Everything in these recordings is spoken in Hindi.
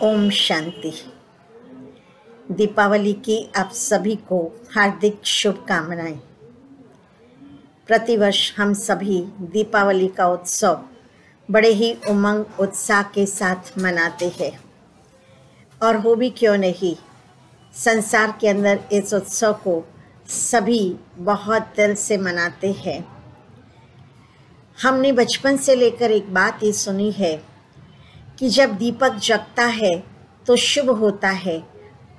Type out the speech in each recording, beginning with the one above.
ओम शांति। दीपावली की आप सभी को हार्दिक शुभकामनाएं। प्रतिवर्ष हम सभी दीपावली का उत्सव बड़े ही उमंग उत्साह के साथ मनाते हैं, और हो भी क्यों नहीं, संसार के अंदर इस उत्सव को सभी बहुत दिल से मनाते हैं। हमने बचपन से लेकर एक बात ये सुनी है कि जब दीपक जगता है तो शुभ होता है,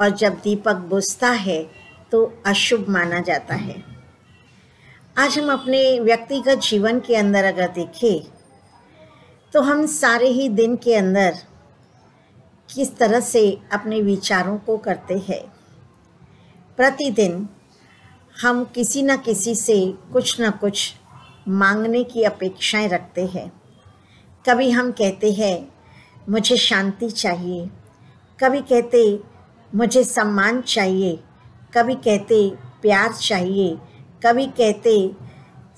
और जब दीपक बुझता है तो अशुभ माना जाता है। आज हम अपने व्यक्तिगत जीवन के अंदर अगर देखें तो हम सारे ही दिन के अंदर किस तरह से अपने विचारों को करते हैं। प्रतिदिन हम किसी न किसी से कुछ न कुछ मांगने की अपेक्षाएं रखते हैं। कभी हम कहते हैं मुझे शांति चाहिए, कभी कहते मुझे सम्मान चाहिए, कभी कहते प्यार चाहिए, कभी कहते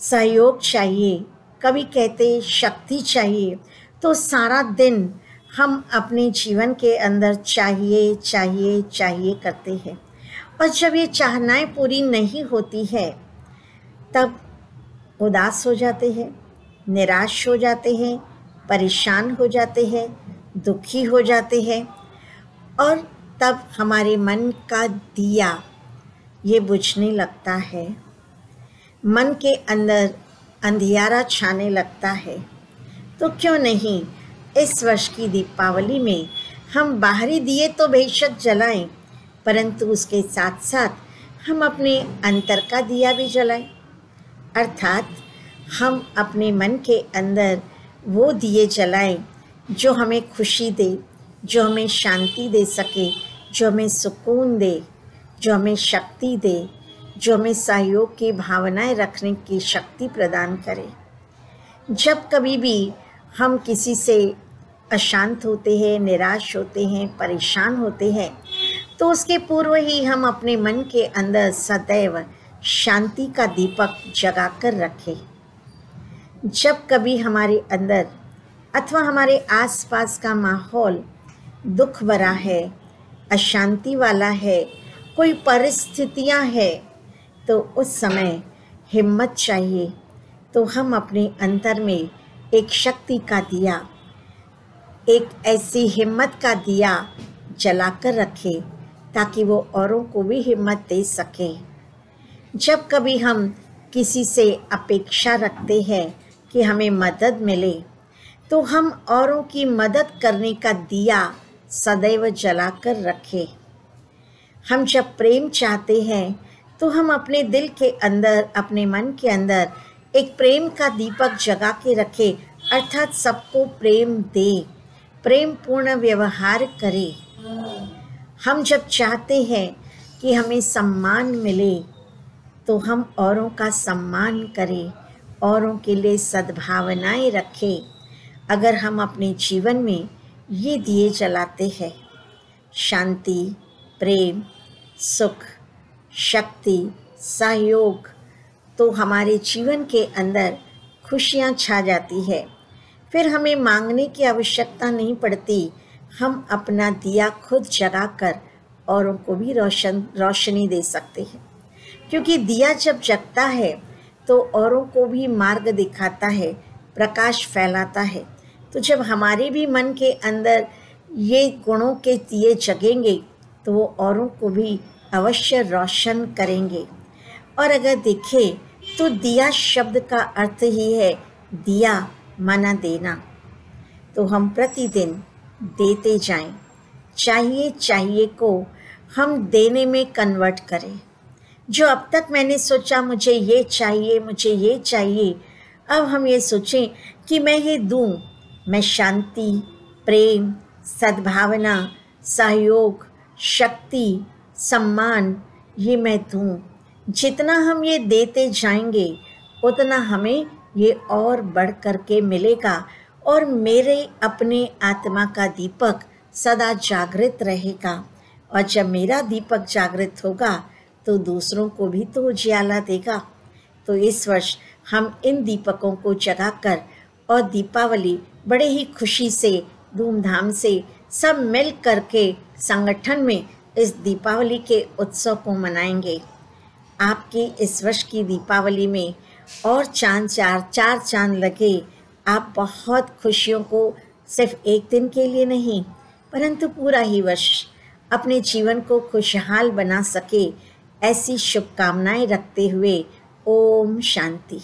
सहयोग चाहिए, कभी कहते शक्ति चाहिए। तो सारा दिन हम अपने जीवन के अंदर चाहिए चाहिए चाहिए करते हैं, और जब ये चाहनाएं पूरी नहीं होती है तब उदास हो जाते हैं, निराश हो जाते हैं, परेशान हो जाते हैं, दुखी हो जाते हैं, और तब हमारे मन का दिया ये बुझने लगता है। मन के अंदर अंधियारा छाने लगता है। तो क्यों नहीं इस वर्ष की दीपावली में हम बाहरी दिए तो बेशक जलाएं, परंतु उसके साथ साथ हम अपने अंतर का दिया भी जलाएं। अर्थात हम अपने मन के अंदर वो दिए जलाएं जो हमें खुशी दे, जो हमें शांति दे सके, जो हमें सुकून दे, जो हमें शक्ति दे, जो हमें सहयोग की भावनाएं रखने की शक्ति प्रदान करे। जब कभी भी हम किसी से अशांत होते हैं, निराश होते हैं, परेशान होते हैं, तो उसके पूर्व ही हम अपने मन के अंदर सदैव शांति का दीपक जगा कर रखें। जब कभी हमारे अंदर अथवा हमारे आसपास का माहौल दुख भरा है, अशांति वाला है, कोई परिस्थितियां हैं, तो उस समय हिम्मत चाहिए। तो हम अपने अंतर में एक शक्ति का दिया, एक ऐसी हिम्मत का दिया जलाकर रखें ताकि वो औरों को भी हिम्मत दे सके। जब कभी हम किसी से अपेक्षा रखते हैं कि हमें मदद मिले, तो हम औरों की मदद करने का दिया सदैव जलाकर रखें। हम जब प्रेम चाहते हैं तो हम अपने दिल के अंदर, अपने मन के अंदर एक प्रेम का दीपक जगा के रखें, अर्थात सबको प्रेम दे, प्रेम पूर्ण व्यवहार करे। हम जब चाहते हैं कि हमें सम्मान मिले तो हम औरों का सम्मान करें, औरों के लिए सद्भावनाएं रखें। अगर हम अपने जीवन में ये दिए जलाते हैं, शांति, प्रेम, सुख, शक्ति, सहयोग, तो हमारे जीवन के अंदर खुशियाँ छा जाती है। फिर हमें मांगने की आवश्यकता नहीं पड़ती। हम अपना दिया खुद जगाकर औरों को भी रोशनी दे सकते हैं, क्योंकि दिया जब जगता है तो औरों को भी मार्ग दिखाता है, प्रकाश फैलाता है। तो जब हमारे भी मन के अंदर ये गुणों के दिए जगेंगे तो वो औरों को भी अवश्य रोशन करेंगे। और अगर देखें तो दिया शब्द का अर्थ ही है दिया माना देना। तो हम प्रतिदिन देते जाएं, चाहिए चाहिए को हम देने में कन्वर्ट करें। जो अब तक मैंने सोचा मुझे ये चाहिए, मुझे ये चाहिए, अब हम ये सोचें कि मैं ये दूं। मैं शांति, प्रेम, सद्भावना, सहयोग, शक्ति, सम्मान ये मैं दूं। जितना हम ये देते जाएंगे उतना हमें ये और बढ़ कर के मिलेगा, और मेरे अपने आत्मा का दीपक सदा जागृत रहेगा। और जब मेरा दीपक जागृत होगा तो दूसरों को भी तो उजियाला देगा। तो इस वर्ष हम इन दीपकों को जगाकर और दीपावली बड़े ही खुशी से, धूमधाम से सब मिल करके संगठन में इस दीपावली के उत्सव को मनाएंगे। आपकी इस वर्ष की दीपावली में और चार चांद लगे। आप बहुत खुशियों को सिर्फ एक दिन के लिए नहीं परंतु पूरा ही वर्ष अपने जीवन को खुशहाल बना सके, ऐसी शुभकामनाएं रखते हुए ओम शांति।